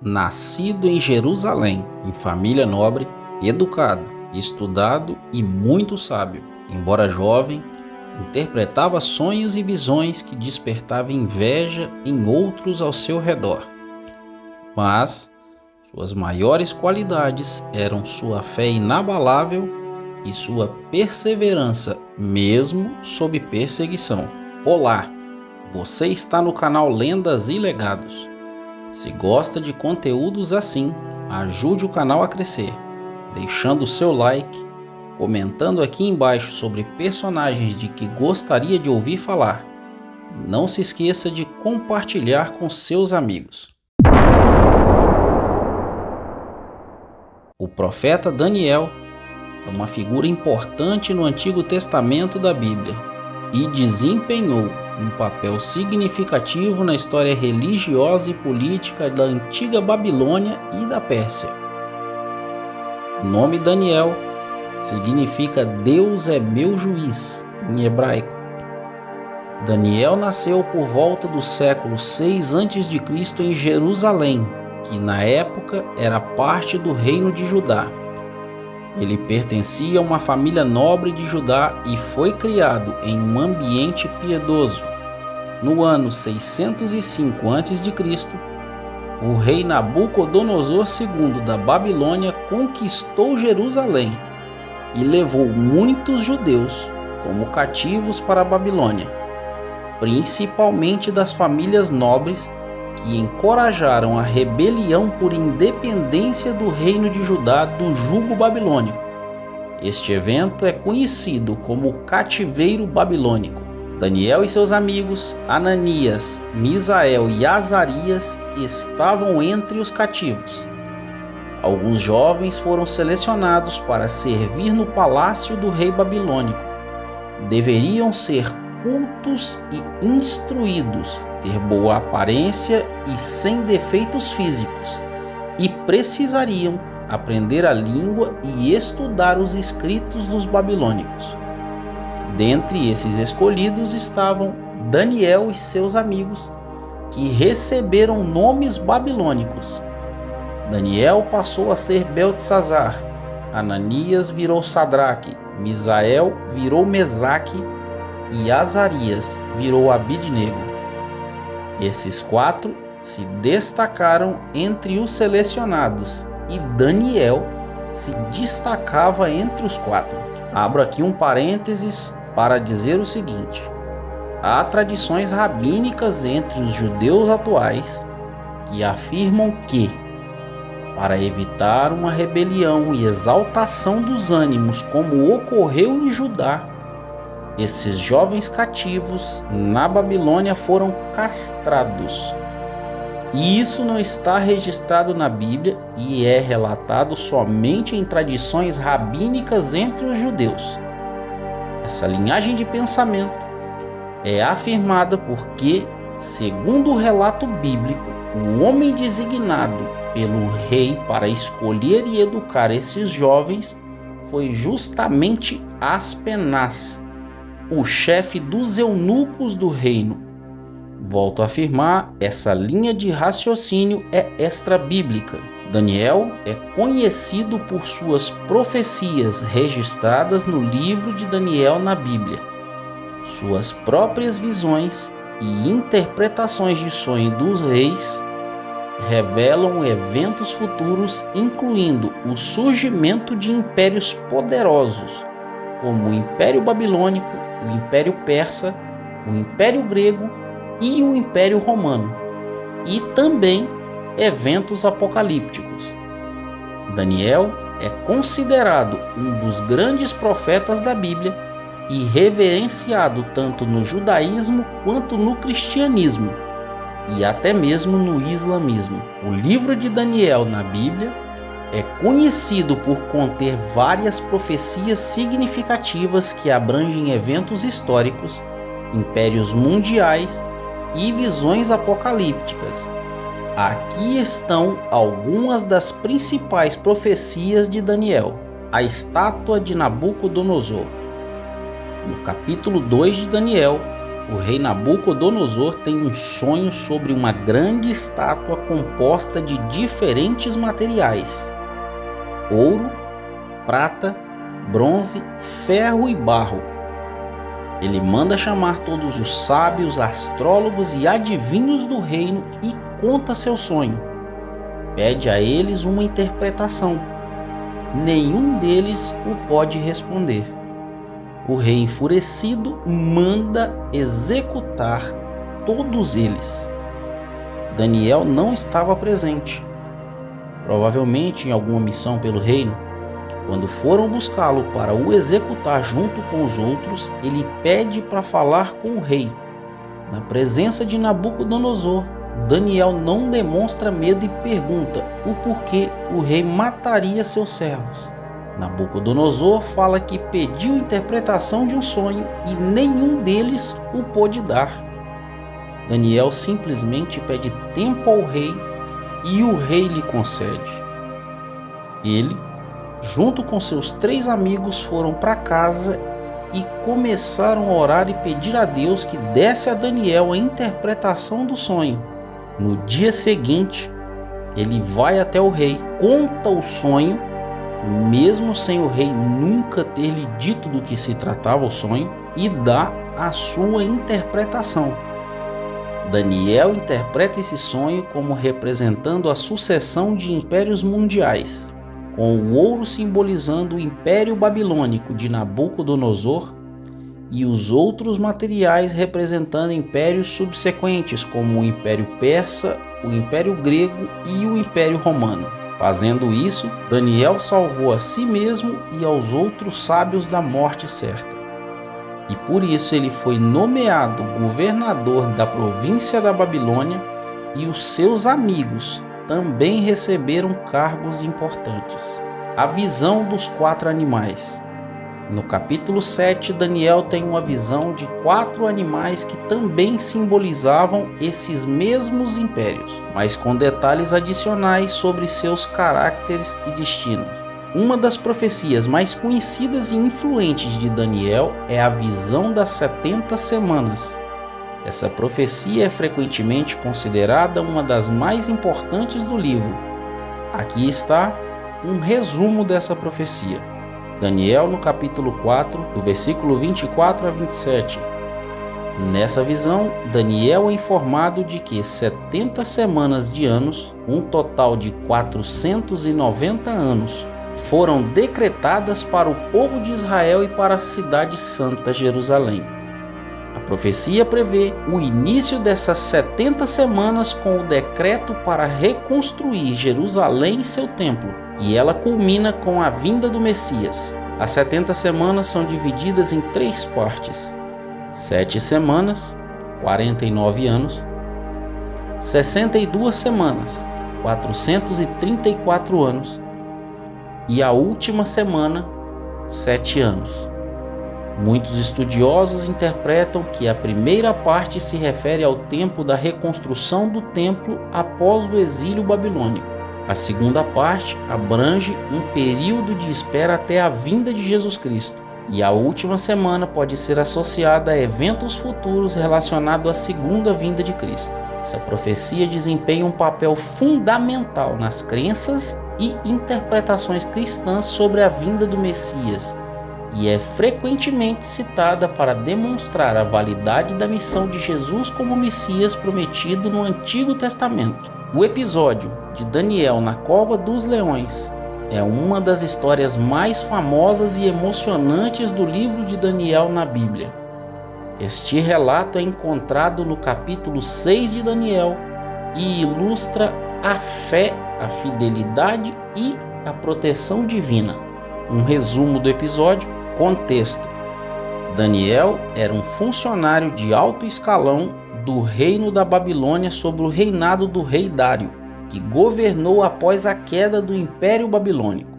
nascido em Jerusalém, em família nobre, educado, estudado e muito sábio. Embora jovem, interpretava sonhos e visões que despertavam inveja em outros ao seu redor. Mas suas maiores qualidades eram sua fé inabalável e sua perseverança, mesmo sob perseguição. Olá, você está no canal Lendas e Legados. Se gosta de conteúdos assim, ajude o canal a crescer, deixando o seu like, comentando aqui embaixo sobre personagens de que gostaria de ouvir falar. Não se esqueça de compartilhar com seus amigos. O profeta Daniel é uma figura importante no Antigo Testamento da Bíblia e desempenhou um papel significativo na história religiosa e política da antiga Babilônia e da Pérsia. O nome Daniel significa Deus é meu juiz em hebraico. Daniel nasceu por volta do século 6 a.C. em Jerusalém, que na época era parte do reino de Judá. Ele pertencia a uma família nobre de Judá e foi criado em um ambiente piedoso. No ano 605 a.C., o rei Nabucodonosor II da Babilônia conquistou Jerusalém e levou muitos judeus como cativos para a Babilônia, principalmente das famílias nobres que encorajaram a rebelião por independência do reino de Judá do jugo babilônico. Este evento é conhecido como o cativeiro babilônico. Daniel e seus amigos, Ananias, Misael e Azarias, estavam entre os cativos. Alguns jovens foram selecionados para servir no palácio do rei babilônico. Deveriam ser cultos e instruídos, ter boa aparência e sem defeitos físicos, e precisariam aprender a língua e estudar os escritos dos babilônicos. Dentre esses escolhidos estavam Daniel e seus amigos, que receberam nomes babilônicos. Daniel passou a ser Beltesazar, Ananias virou Sadraque, Misael virou Mesaque e Azarias virou Abidnego. Esses quatro se destacaram entre os selecionados e Daniel se destacava entre os quatro. Abro aqui um parênteses para dizer o seguinte: há tradições rabínicas entre os judeus atuais que afirmam que, para evitar uma rebelião e exaltação dos ânimos como ocorreu em Judá, esses jovens cativos na Babilônia foram castrados. E isso não está registrado na Bíblia e é relatado somente em tradições rabínicas entre os judeus. Essa linhagem de pensamento é afirmada porque, segundo o relato bíblico, o homem designado pelo rei para escolher e educar esses jovens foi justamente Aspenaz, o chefe dos eunucos do reino. Volto a afirmar, essa linha de raciocínio é extra-bíblica. Daniel é conhecido por suas profecias registradas no livro de Daniel na Bíblia. Suas próprias visões e interpretações de sonho dos reis revelam eventos futuros, incluindo o surgimento de impérios poderosos, como o Império Babilônico, o Império Persa, o Império Grego e o Império Romano, e também eventos apocalípticos. Daniel é considerado um dos grandes profetas da Bíblia e reverenciado tanto no judaísmo quanto no cristianismo e até mesmo no islamismo. O livro de Daniel na Bíblia é conhecido por conter várias profecias significativas que abrangem eventos históricos, impérios mundiais e visões apocalípticas. Aqui estão algumas das principais profecias de Daniel. A estátua de Nabucodonosor. No capítulo 2 de Daniel, o rei Nabucodonosor tem um sonho sobre uma grande estátua composta de diferentes materiais: ouro, prata, bronze, ferro e barro. Ele manda chamar todos os sábios, astrólogos e adivinhos do reino e conta seu sonho. Pede a eles uma interpretação. Nenhum deles o pode responder. O rei, enfurecido, manda executar todos eles. Daniel não estava presente, provavelmente em alguma missão pelo reino. Quando foram buscá-lo para o executar junto com os outros, ele pede para falar com o rei. Na presença de Nabucodonosor, Daniel não demonstra medo e pergunta o porquê o rei mataria seus servos. Nabucodonosor fala que pediu interpretação de um sonho e nenhum deles o pôde dar. Daniel simplesmente pede tempo ao rei e o rei lhe concede. Ele, junto com seus 3 amigos, foram para casa e começaram a orar e pedir a Deus que desse a Daniel a interpretação do sonho. No dia seguinte, ele vai até o rei, conta o sonho, mesmo sem o rei nunca ter lhe dito do que se tratava o sonho, e dá a sua interpretação. Daniel interpreta esse sonho como representando a sucessão de impérios mundiais, com o ouro simbolizando o Império Babilônico de Nabucodonosor e os outros materiais representando impérios subsequentes, como o Império Persa, o Império Grego e o Império Romano. Fazendo isso, Daniel salvou a si mesmo e aos outros sábios da morte certa. E por isso ele foi nomeado governador da província da Babilônia, e os seus amigos também receberam cargos importantes. A visão dos 4 animais. No capítulo 7, Daniel tem uma visão de 4 animais que também simbolizavam esses mesmos impérios, mas com detalhes adicionais sobre seus caracteres e destinos. Uma das profecias mais conhecidas e influentes de Daniel é a visão das 70 semanas. Essa profecia é frequentemente considerada uma das mais importantes do livro. Aqui está um resumo dessa profecia. Daniel, no capítulo 4, do versículo 24 a 27. Nessa visão, Daniel é informado de que 70 semanas de anos, um total de 490 anos, foram decretadas para o povo de Israel e para a cidade santa Jerusalém. A profecia prevê o início dessas 70 semanas com o decreto para reconstruir Jerusalém e seu templo, e ela culmina com a vinda do Messias. As 70 semanas são divididas em 3 partes: 7 semanas, 49 anos, 62 semanas, 434 anos, e a última semana, 7 anos. Muitos estudiosos interpretam que a primeira parte se refere ao tempo da reconstrução do templo após o exílio babilônico. A segunda parte abrange um período de espera até a vinda de Jesus Cristo. E a última semana pode ser associada a eventos futuros relacionados à segunda vinda de Cristo. Essa profecia desempenha um papel fundamental nas crenças e interpretações cristãs sobre a vinda do Messias, e é frequentemente citada para demonstrar a validade da missão de Jesus como Messias prometido no Antigo Testamento. O episódio de Daniel na Cova dos Leões é uma das histórias mais famosas e emocionantes do livro de Daniel na Bíblia. Este relato é encontrado no capítulo 6 de Daniel e ilustra a fé, a fidelidade e a proteção divina. Um resumo do episódio. Contexto: Daniel era um funcionário de alto escalão do reino da Babilônia sob o reinado do rei Dário, que governou após a queda do Império Babilônico.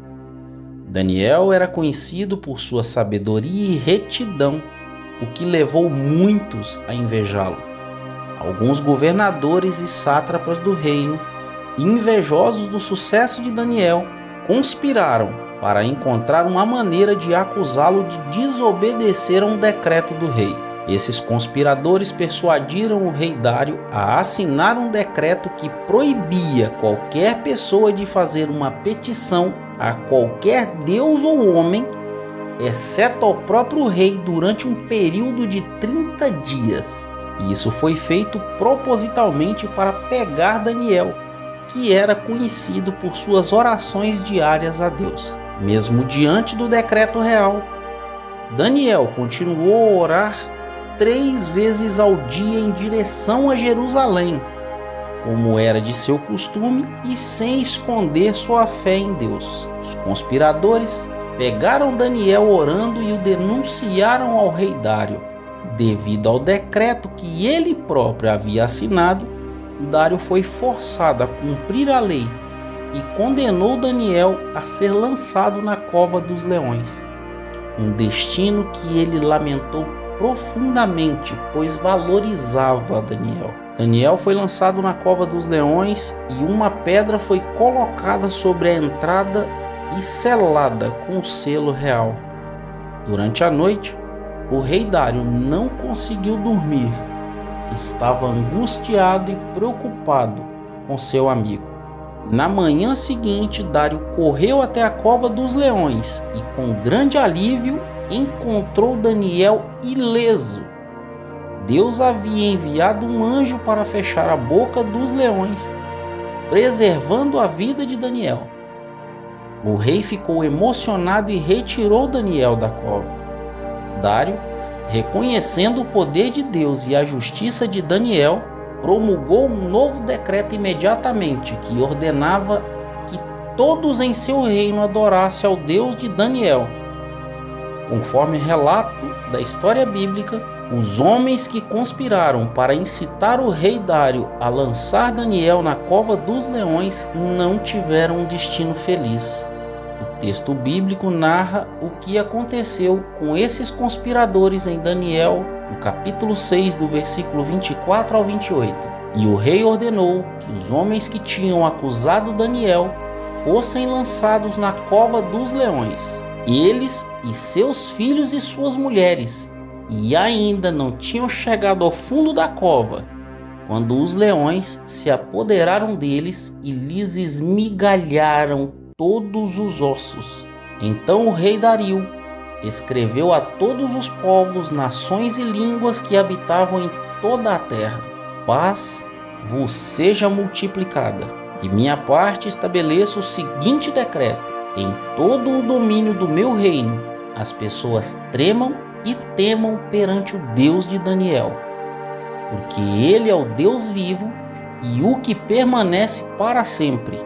Daniel era conhecido por sua sabedoria e retidão, o que levou muitos a invejá-lo. Alguns governadores e sátrapas do reino, invejosos do sucesso de Daniel, conspiraram para encontrar uma maneira de acusá-lo de desobedecer a um decreto do rei. Esses conspiradores persuadiram o rei Dário a assinar um decreto que proibia qualquer pessoa de fazer uma petição a qualquer deus ou homem, exceto ao próprio rei, durante um período de 30 dias. E isso foi feito propositalmente para pegar Daniel, que era conhecido por suas orações diárias a Deus. Mesmo diante do decreto real, Daniel continuou a orar 3 vezes ao dia em direção a Jerusalém, como era de seu costume, e sem esconder sua fé em Deus. Os conspiradores pegaram Daniel orando e o denunciaram ao rei Dário. Devido ao decreto que ele próprio havia assinado, Dário foi forçado a cumprir a lei e condenou Daniel a ser lançado na cova dos leões. Um destino que ele lamentou profundamente, pois valorizava Daniel. Daniel foi lançado na cova dos leões e uma pedra foi colocada sobre a entrada e selada com o selo real. Durante a noite, o rei Dário não conseguiu dormir. Estava angustiado e preocupado com seu amigo. Na manhã seguinte, Dário correu até a cova dos leões e, com grande alívio, encontrou Daniel ileso. Deus havia enviado um anjo para fechar a boca dos leões, preservando a vida de Daniel. O rei ficou emocionado e retirou Daniel da cova. Dário, reconhecendo o poder de Deus e a justiça de Daniel, promulgou um novo decreto imediatamente que ordenava que todos em seu reino adorassem ao Deus de Daniel. Conforme relato da história bíblica, os homens que conspiraram para incitar o rei Dário a lançar Daniel na cova dos leões não tiveram um destino feliz. O texto bíblico narra o que aconteceu com esses conspiradores em Daniel, no capítulo 6, do versículo 24 ao 28. E o rei ordenou que os homens que tinham acusado Daniel fossem lançados na cova dos leões. Eles e seus filhos e suas mulheres, e ainda não tinham chegado ao fundo da cova, quando os leões se apoderaram deles e lhes esmigalharam todos os ossos. Então o rei Dario escreveu a todos os povos, nações e línguas que habitavam em toda a terra: paz vos seja multiplicada. De minha parte estabeleço o seguinte decreto: em todo o domínio do meu reino, as pessoas tremam e temam perante o Deus de Daniel, porque ele é o Deus vivo e o que permanece para sempre.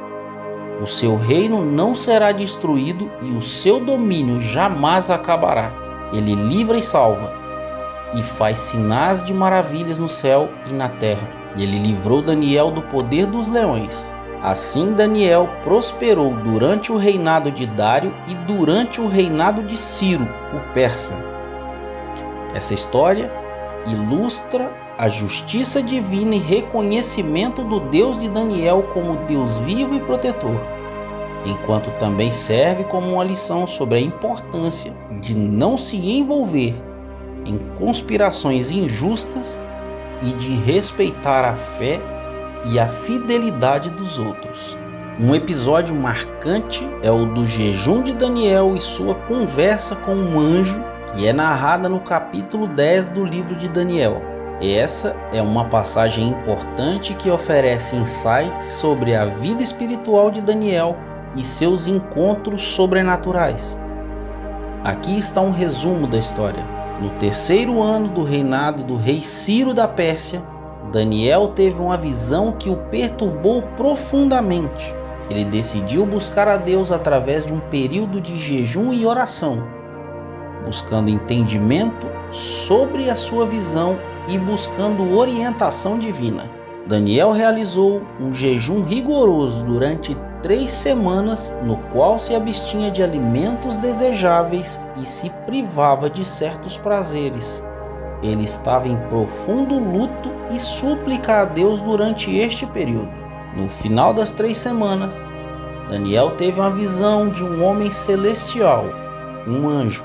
O seu reino não será destruído e o seu domínio jamais acabará. Ele livra e salva, e faz sinais de maravilhas no céu e na terra. Ele livrou Daniel do poder dos leões. Assim Daniel prosperou durante o reinado de Dário e durante o reinado de Ciro, o persa. Essa história ilustra a justiça divina e reconhecimento do Deus de Daniel como Deus vivo e protetor, enquanto também serve como uma lição sobre a importância de não se envolver em conspirações injustas e de respeitar a fé e a fidelidade dos outros. Um episódio marcante é o do jejum de Daniel e sua conversa com um anjo, que é narrada no capítulo 10 do livro de Daniel. Essa é uma passagem importante que oferece insights sobre a vida espiritual de Daniel e seus encontros sobrenaturais. Aqui está um resumo da história. No 3º ano do reinado do rei Ciro da Pérsia, Daniel teve uma visão que o perturbou profundamente. Ele decidiu buscar a Deus através de um período de jejum e oração, buscando entendimento sobre a sua visão e buscando orientação divina. Daniel realizou um jejum rigoroso durante 3 semanas, no qual se abstinha de alimentos desejáveis e se privava de certos prazeres. Ele estava em profundo luto e súplica a Deus durante este período. No final das 3 semanas, Daniel teve uma visão de um homem celestial, um anjo,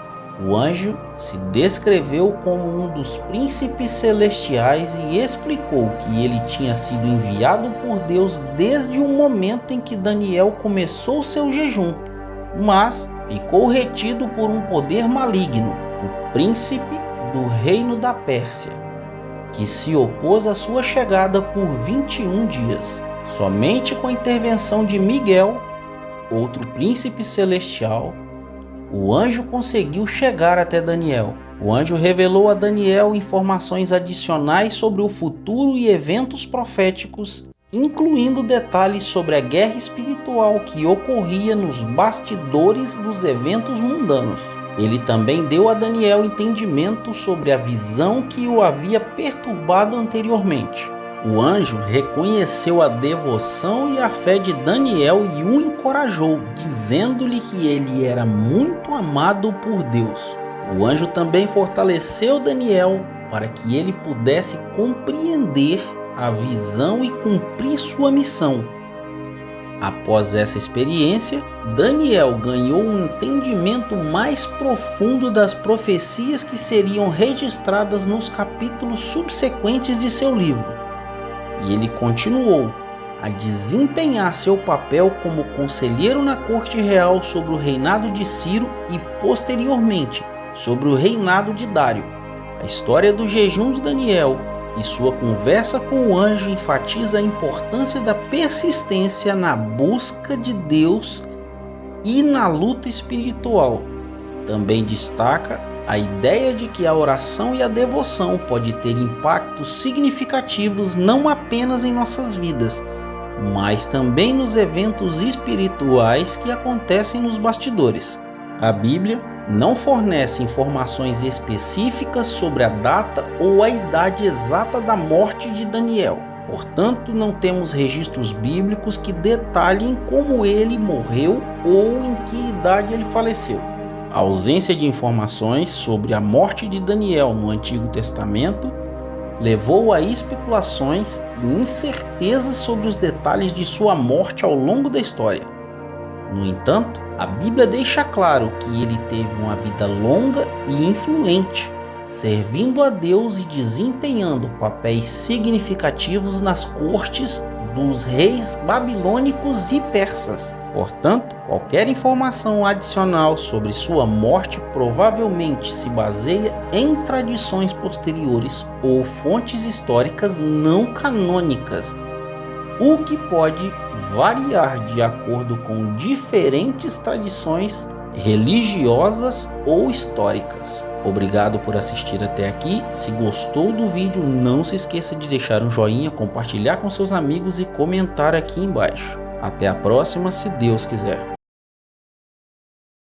O anjo se descreveu como um dos príncipes celestiais e explicou que ele tinha sido enviado por Deus desde o momento em que Daniel começou seu jejum, mas ficou retido por um poder maligno, o príncipe do reino da Pérsia, que se opôs à sua chegada por 21 dias. Somente com a intervenção de Miguel, outro príncipe celestial, o anjo conseguiu chegar até Daniel. O anjo revelou a Daniel informações adicionais sobre o futuro e eventos proféticos, incluindo detalhes sobre a guerra espiritual que ocorria nos bastidores dos eventos mundanos. Ele também deu a Daniel entendimento sobre a visão que o havia perturbado anteriormente. O anjo reconheceu a devoção e a fé de Daniel e o encorajou, dizendo-lhe que ele era muito amado por Deus. O anjo também fortaleceu Daniel para que ele pudesse compreender a visão e cumprir sua missão. Após essa experiência, Daniel ganhou um entendimento mais profundo das profecias que seriam registradas nos capítulos subsequentes de seu livro. E ele continuou a desempenhar seu papel como conselheiro na corte real sobre o reinado de Ciro e, posteriormente, sobre o reinado de Dário. A história do jejum de Daniel e sua conversa com o anjo enfatiza a importância da persistência na busca de Deus e na luta espiritual. Também destaca a ideia de que a oração e a devoção pode ter impactos significativos não apenas em nossas vidas, mas também nos eventos espirituais que acontecem nos bastidores. A Bíblia não fornece informações específicas sobre a data ou a idade exata da morte de Daniel. Portanto, não temos registros bíblicos que detalhem como ele morreu ou em que idade ele faleceu. A ausência de informações sobre a morte de Daniel no Antigo Testamento levou a especulações e incertezas sobre os detalhes de sua morte ao longo da história. No entanto, a Bíblia deixa claro que ele teve uma vida longa e influente, servindo a Deus e desempenhando papéis significativos nas cortes dos reis babilônicos e persas. Portanto, qualquer informação adicional sobre sua morte provavelmente se baseia em tradições posteriores ou fontes históricas não canônicas, o que pode variar de acordo com diferentes tradições religiosas ou históricas. Obrigado por assistir até aqui. Se gostou do vídeo, não se esqueça de deixar um joinha, compartilhar com seus amigos e comentar aqui embaixo. Até a próxima, se Deus quiser.